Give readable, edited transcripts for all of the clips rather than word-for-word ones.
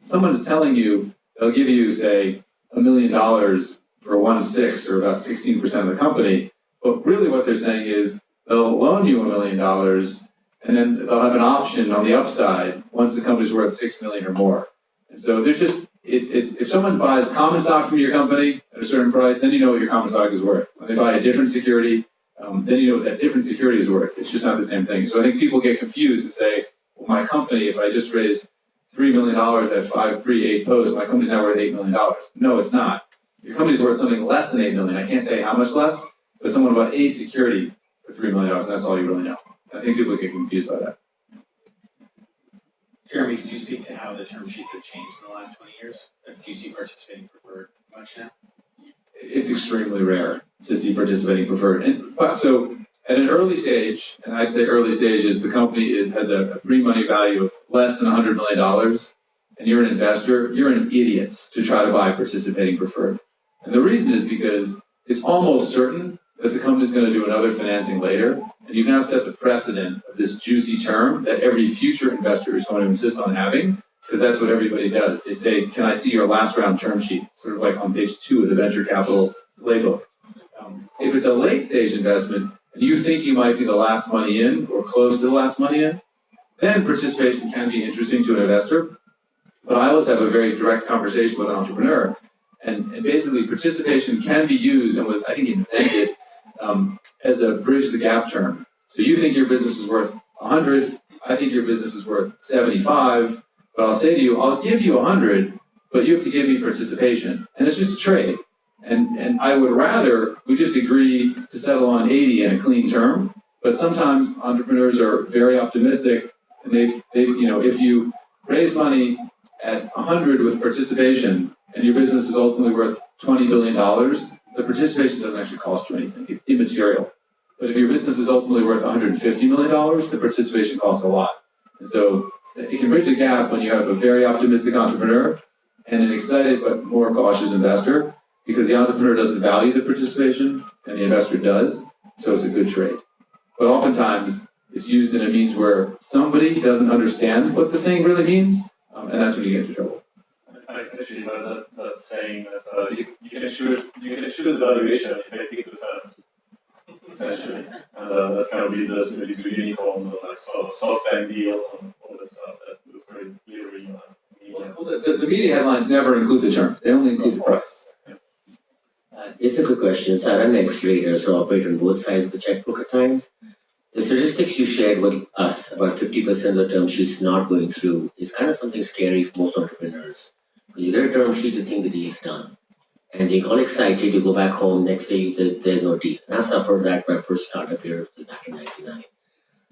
someone is telling you they'll give you, say, $1 million for 1/6 or about 16% of the company, but really what they're saying is they'll loan you $1 million, and then they'll have an option on the upside once the company's worth $6 million or more. And so there's just, if someone buys common stock from your company at a certain price, then you know what your common stock is worth. When they buy a different security, then you know what that different security is worth. It's just not the same thing. So I think people get confused and say, well, my company, if I just raised $3 million at 5 pre-8 post, my company's now worth $8 million. No, it's not. Your company's worth something less than $8 million. I can't say how much less, but someone bought a security for $3 million, and that's all you really know. I think people get confused by that. Jeremy, could you speak to how the term sheets have changed in the last 20 years? Do you see participating preferred much now? It's extremely rare to see participating preferred. But so at an early stage, and I'd say early stage is the company has a pre-money value of less than $100 million, and you're an investor, you're an idiot to try to buy participating preferred. And the reason is because it's almost certain that the company's going to do another financing later, and you've now set the precedent of this juicy term that every future investor is going to insist on having, because that's what everybody does. They say, can I see your last round term sheet? Sort of like on page 2 of the venture capital playbook. If it's a late stage investment, and you think you might be the last money in or close to the last money in, then participation can be interesting to an investor. But I always have a very direct conversation with an entrepreneur, and basically participation can be used and was, I think, invented as a bridge the gap term. So you think your business is worth 100, I think your business is worth 75, but I'll say to you, I'll give you 100, but you have to give me participation. And it's just a trade. And I would rather we just agree to settle on 80 in a clean term, but sometimes entrepreneurs are very optimistic, and they've if you raise money at 100 with participation and your business is ultimately worth $20 billion, the participation doesn't actually cost you anything. It's immaterial. But if your business is ultimately worth $150 million, the participation costs a lot. And so it can bridge the gap when you have a very optimistic entrepreneur and an excited but more cautious investor, because the entrepreneur doesn't value the participation and the investor does, so it's a good trade. But oftentimes, it's used in a means where somebody doesn't understand what the thing really means, and that's when you get into trouble. I actually heard that saying that you can choose the valuation if you pick the terms, essentially. And that kind of leads us maybe to unicorns or like sort of SoftBank deals and all this stuff that was very clearly media. Well, the media headlines never include the terms. They only include the price. It's a good question. So I run an accelerator, so I operate on both sides of the checkbook at times. The statistics you shared with us, about 50% of the term sheets not going through, is kind of something scary for most entrepreneurs. Because you get a term sheet, you think the deal's done. And you get all excited, you go back home, next day there's no deal. And I suffered that my first startup here back in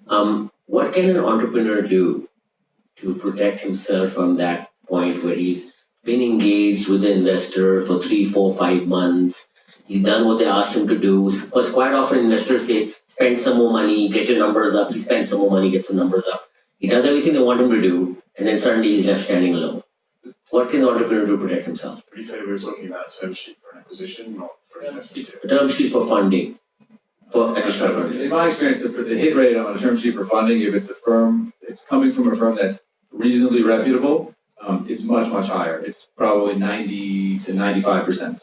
'99. What can an entrepreneur do to protect himself from that point where he's been engaged with the investor for 3, 4, 5 months? He's done what they asked him to do. Because quite often investors say, spend some more money, get your numbers up. He spends some more money, gets the numbers up. He does everything they want him to do, and then suddenly he's left standing alone. What can the entrepreneur do to protect himself? Pretty clear we were talking about a term sheet for an acquisition, not for an investment. A term sheet for funding, for additional funding. In my experience, the hit rate on a term sheet for funding, if it's a firm, it's coming from a firm that's reasonably reputable, it's much, much higher. It's probably 90 to 95%.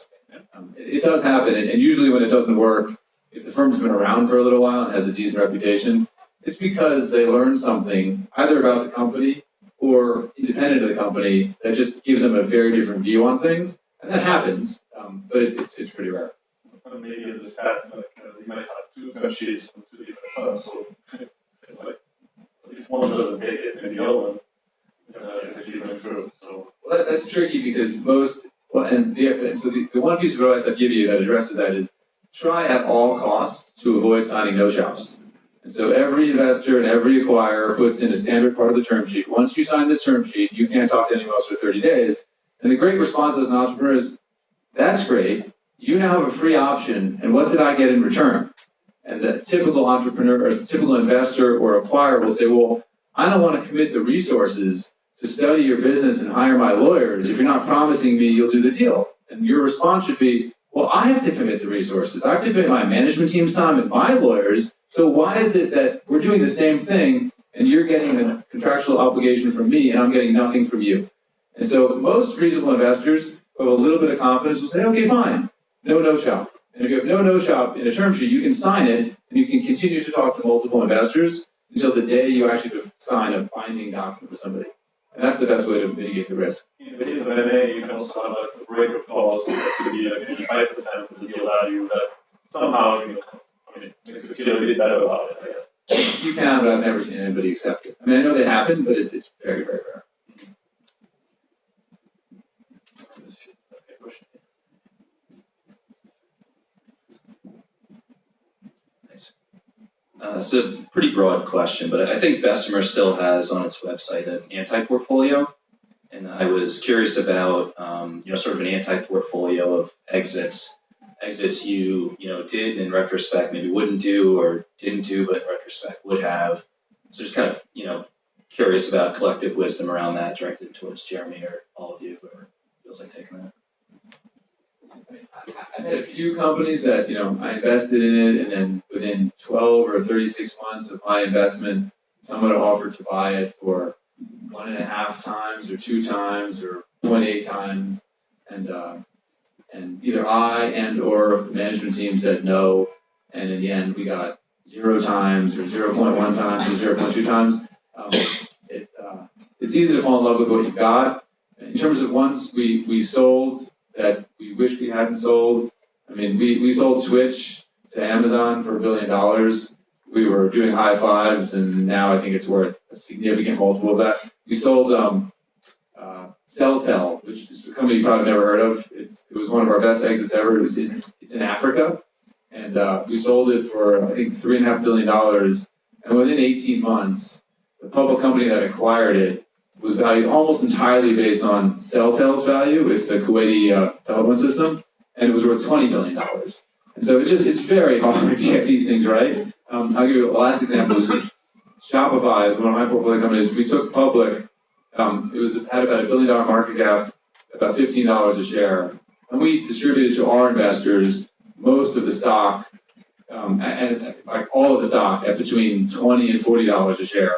It does happen, and usually when it doesn't work, if the firm's been around for a little while and has a decent reputation, it's because they learned something either about the company or independent of the company that just gives them a very different view on things, and that happens, but it's pretty rare. Maybe in the stat, you might have 2 term sheets from 2 different firms, so if one doesn't take it, maybe the other one is actually going through. So that's tricky because the one piece of advice I'd give you that addresses that is try at all costs to avoid signing no shops. And so every investor and every acquirer puts in a standard part of the term sheet. Once you sign this term sheet, you can't talk to anyone else for 30 days. And the great response as an entrepreneur is, that's great. You now have a free option. And what did I get in return? And the typical entrepreneur or typical investor or acquirer will say, well, I don't want to commit the resources to study your business and hire my lawyers if you're not promising me you'll do the deal. And your response should be, well, I have to commit the resources. I have to commit my management team's time and my lawyers. So why is it that we're doing the same thing and you're getting a contractual obligation from me and I'm getting nothing from you? And so most reasonable investors who have a little bit of confidence will say, okay, fine, no shop. And if you have no shop in a term sheet, you can sign it, and you can continue to talk to multiple investors until the day you actually sign a binding document with somebody. And that's the best way to mitigate the risk. In the case of M&A, you can also have a breaker clause that could be like maybe 5% of the deal value that somehow, it makes you feel a bit better about it, I guess. You can, but I've never seen anybody accept it. I mean, I know they happen, but it's very, very rare. So pretty broad question, but I think Bessemer still has on its website an anti-portfolio, and I was curious about sort of an anti-portfolio of exits you did in retrospect maybe wouldn't do or didn't do, but in retrospect would have. So just kind of curious about collective wisdom around that, directed towards Jeremy or all of you, whoever feels like taking that. I've had a few companies that, I invested in it, and then within 12 or 36 months of my investment, someone offered to buy it for 1.5 times or 2 times or 0.8 times. And either I and or the management team said no. And in the end, we got 0 times or 0.1 times or 0.2 times. It's easy to fall in love with what you got. In terms of ones we sold that we wish we hadn't sold, I mean, we sold Twitch to Amazon for $1 billion. We were doing high fives, and now I think it's worth a significant multiple of that. We sold Celltel, which is a company you probably never heard of. It was one of our best exits ever. It's in Africa, and we sold it for, I think, $3.5 billion. And within 18 months, the public company that acquired it was valued almost entirely based on Celltel's value. It's the Kuwaiti telephone system, and it was worth $20 billion. And so it's very hard to get these things right. I'll give you the last example. Is Shopify is one of my portfolio companies. We took public. It had about $1 billion market cap, about $15 a share, and we distributed to our investors most of the stock, and like all of the stock at between $20 and $40 a share.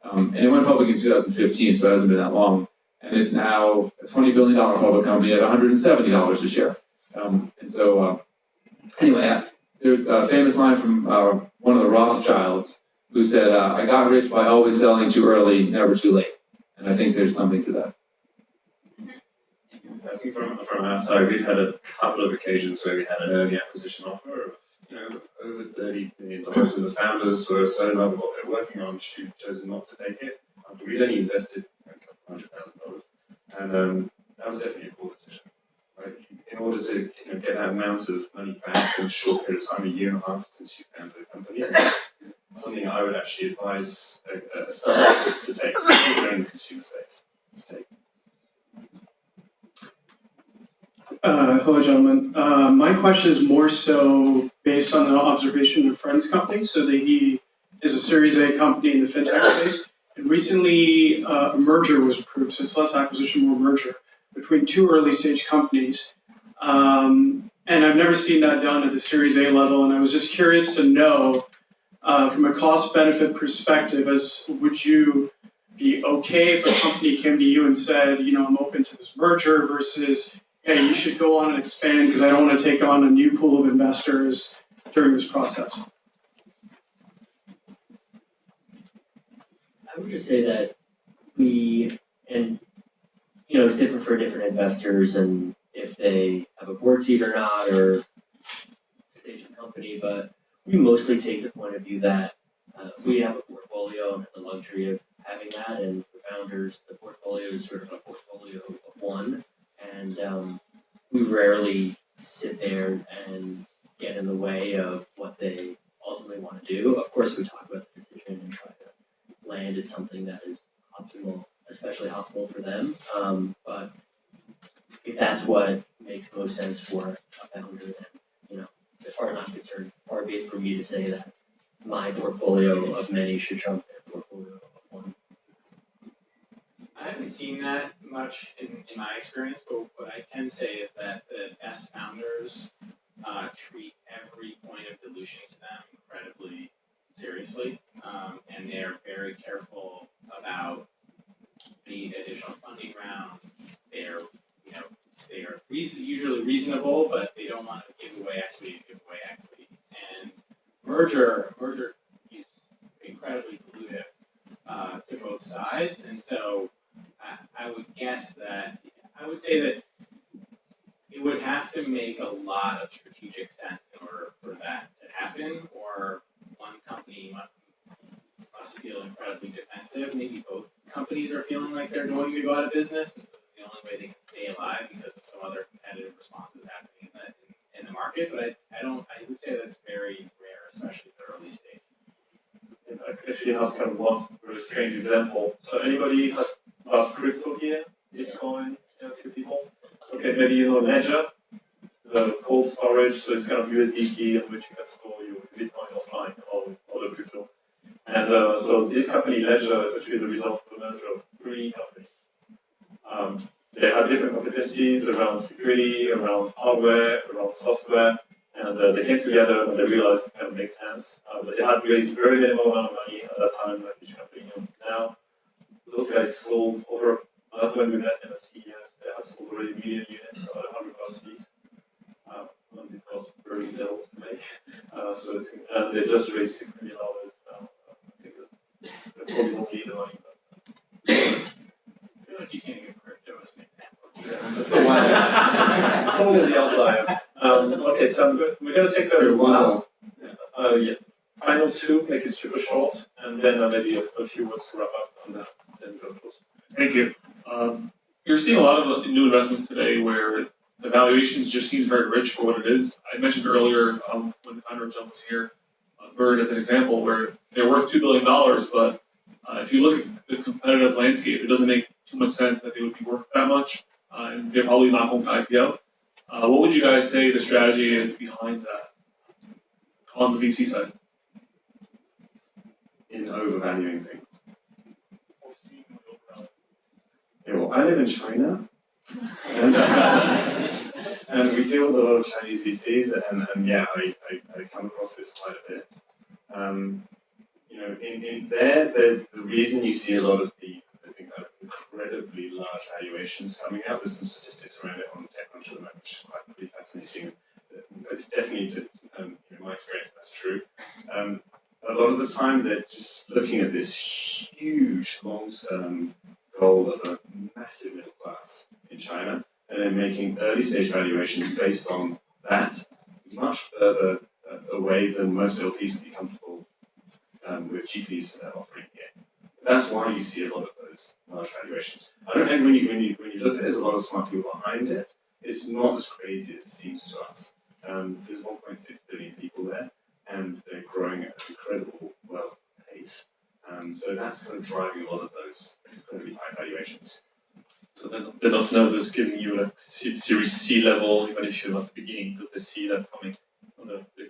And it went public in 2015, so it hasn't been that long. And it's now a $20 billion public company at $170 a share. Anyway, there's a famous line from one of the Rothschilds who said, I got rich by always selling too early, never too late. And I think there's something to that. I think from our side, we've had a couple of occasions where we had an early acquisition offer of over $30 million, and the founders were so in love with what they're working on, chosen not to take it. We'd only invested a couple $100,000, and that was definitely a poor decision. Right? In order to get that amount of money back in a short period of time, 1.5 years since you founded the company, it's something I would actually advise a startup to take, in the consumer space, to take. Hello, gentlemen. My question is more so based on the observation of a friend's company. So that he is a Series A company in the fintech space. And recently, a merger was approved. So it's less acquisition, more merger between 2 early stage companies. And I've never seen that done at the Series A level. And I was just curious to know, from a cost benefit perspective, would you be okay if a company came to you and said, I'm open to this merger versus, hey, you should go on and expand because I don't want to take on a new pool of investors during this process? I would just say that it's different for different investors and if they have a board seat or not or stage of company, but we mostly take the point of view that we have a portfolio and have the luxury of having that, and for founders, the portfolio is sort of a portfolio of one. And we rarely sit there and get in the way of what they ultimately want to do. Of course, we talk about the decision and try to land at something that is optimal, especially optimal for them. But if that's what makes most sense for a founder, then, as far as I'm concerned, far be it for me to say that my portfolio of many should trump their portfolio of one. I haven't seen that much in my experience, but what I can say is that the best founders treat every point of dilution to them incredibly seriously, and they're very careful about the additional funding round, usually reasonable, but they don't want to give away equity. And merger is incredibly dilutive to both sides, and so I would say that it would have to make a lot of strategic sense in order for that to happen, or one company must feel incredibly defensive. Maybe both companies are feeling like they're going to go out of business, and so it's the only way they can stay alive because of some other competitive responses happening in the market. But I would say that's very rare, especially at the early stage. And I actually have kind of one very strange example. So anybody has about crypto here? Bitcoin, a few people? Okay, maybe you know Ledger, the cold storage, so it's kind of USB key on which you can store your Bitcoin offline or other crypto. And so this company, Ledger, is actually the result of the merger of 3 companies. They have different competencies around security, around hardware, around software, and they came together and they realized it kind of makes sense. But they had raised very minimal amount of money at that time, like each company. Now, those guys sold over, when we met in the CES, they had sold already 1 million units, about 100,000 pieces. And it cost very little to make. So it's, and they just raised $6 million now. I think they probably don't need the money. I feel like you can't get crypto as an example. Yeah, that's a while. It's always the outlier. Okay, so we're going to take a last, final 2, make it super short, and then maybe a few words to wrap up on that, then go close. Thank you. You're seeing a lot of new investments today where the valuations just seem very rich for what it is. I mentioned earlier when the founder of Jump was here, Bird as an example, where they're worth $2 billion, but if you look at the competitive landscape, it doesn't make too much sense that they would be worth that much, and they're probably not going to IPO. What would you guys say the strategy is behind that on the VC side? In overvaluing things. Yeah, well, I live in China, and we deal with a lot of Chinese VCs, and yeah, I come across this quite a bit. You know, in there, the reason you see a lot of the incredibly large valuations coming out, there's some statistics around it on TechCrunch at the moment, which is quite pretty fascinating. It's definitely, in my experience, that's true. A lot of the time, they're just looking at this huge long-term goal of a massive middle class in China, and then making early stage valuations based on that, much further away than most LPs would be comfortable with GPs offering here. That's why you see a lot of those large valuations. I don't think when you look at it, there's a lot of smart people behind it. It's not as crazy as it seems to us. There's 1.6 billion people there, and they're growing at an incredible wealth pace. So that's kind of driving a lot of those incredibly high valuations. So they're not nervous giving you like Series C level, even if you're not at the beginning, because they see that coming. They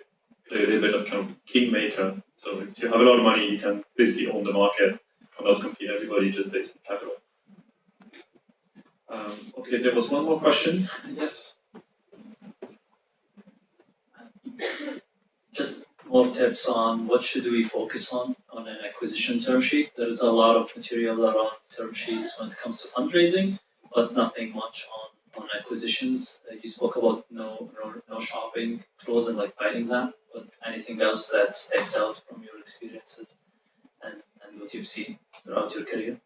play a little bit of kind of kingmaker. So if you have a lot of money, you can basically own the market and not compete everybody just based on capital. Okay, there was one more question. Yes. Just more tips on what should we focus on an acquisition term sheet. There's a lot of material around term sheets when it comes to fundraising, but nothing much on acquisitions. You spoke about no shopping clause and like fighting that, but anything else that sticks out from your experiences and what you've seen throughout your career?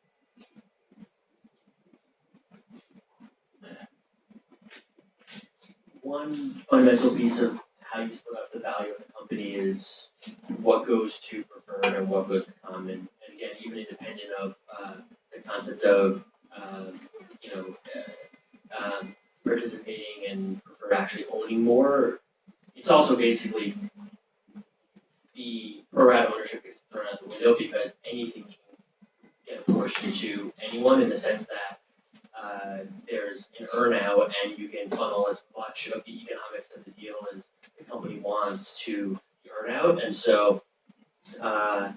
One fundamental piece of how you split up the value of the company is what goes to preferred and what goes to common. And again, even independent of the concept of participating and preferred actually owning more, it's also basically the pro rata ownership is thrown out the window because anything can get apportioned to anyone in the sense that there's an earnout and you can funnel as much of the economics of the deal as the company wants to the earnout. And so I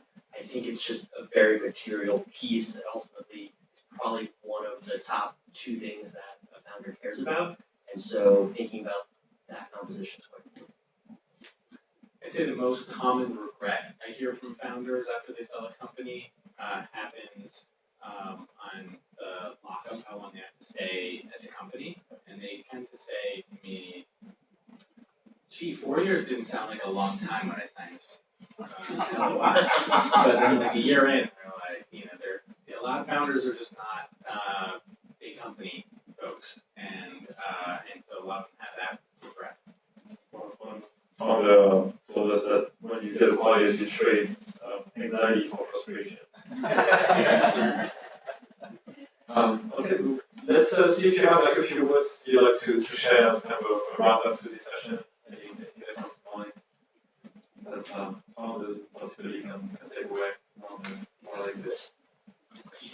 think it's just a very material piece that ultimately is probably one of the top 2 things that a founder cares about. And so thinking about that composition is quite important. I'd say the most common regret I hear from founders after they sell a company happens on the lockup, how long they have to stay at the company. And they tend to say 4 years didn't sound like a long time when I signed this. But then like a year in, they're like, a lot of founders are just not big company folks, and so a lot of them have that regret. One founder told us that when you get acquired, you trade anxiety for frustration. Okay, let's see if you have like a few words you'd like to share as kind of a wrap up to this session. Anything that comes to mind that founders possibly can take away more like this.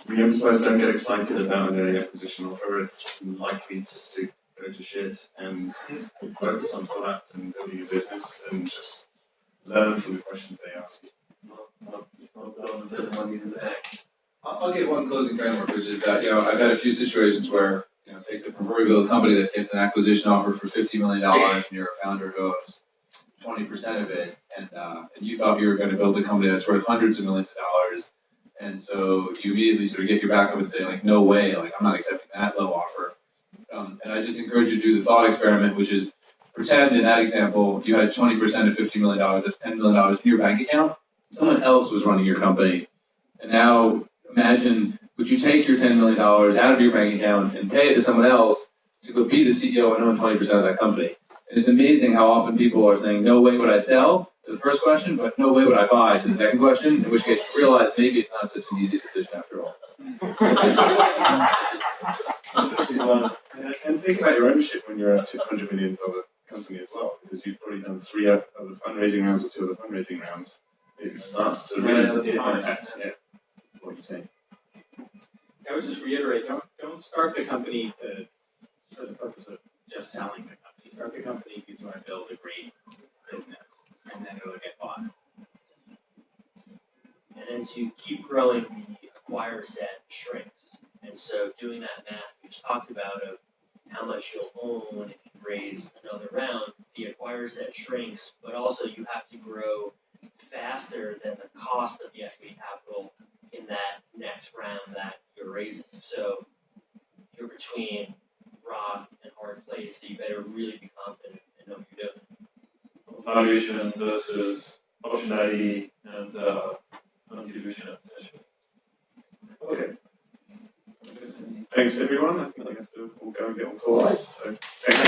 We emphasize don't get excited about an early acquisition offer. It's likely just to go to shit, and focus on product and building your business and just learn from the questions they ask you. It's not done until the money's in the bank. I'll give one closing framework, which is that, I've had a few situations where, take the proverbial company that gets an acquisition offer for $50 million and your founder goes 20% of it, and you thought you were going to build a company that's worth hundreds of millions of dollars, and so you immediately sort of get your back up and say, like, no way, like, I'm not accepting that low offer. And I just encourage you to do the thought experiment, which is pretend in that example you had 20% of $50 million, that's $10 million in your bank account. Someone else was running your company, and now imagine, would you take your $10 million out of your bank account and pay it to someone else to go be the CEO and own 20% of that company? And it's amazing how often people are saying, no way would I sell to the first question, but no way would I buy to the second question, in which case you realize maybe it's not such an easy decision after all. And think about your ownership when you're a $200 million company as well, because you've probably done 3 of the fundraising rounds or 2 of the fundraising rounds. It starts to really impact what you say. I would just reiterate: don't start the company for the purpose of just selling the company. Start the company because you want to build a great business, and then it'll get bought. And as you keep growing, the acquire set shrinks. And so doing that math we just talked about of how much you'll own if you raise another round, the acquire set shrinks, but also you have to grow faster than the cost of the equity capital in that next round that you're raising. So you're between rock and hard place, so you better really be confident and know what you're doing. Valuation versus optionality and dilution, essentially. Okay. Thanks everyone. I think I have to all go and get on calls. So, thanks.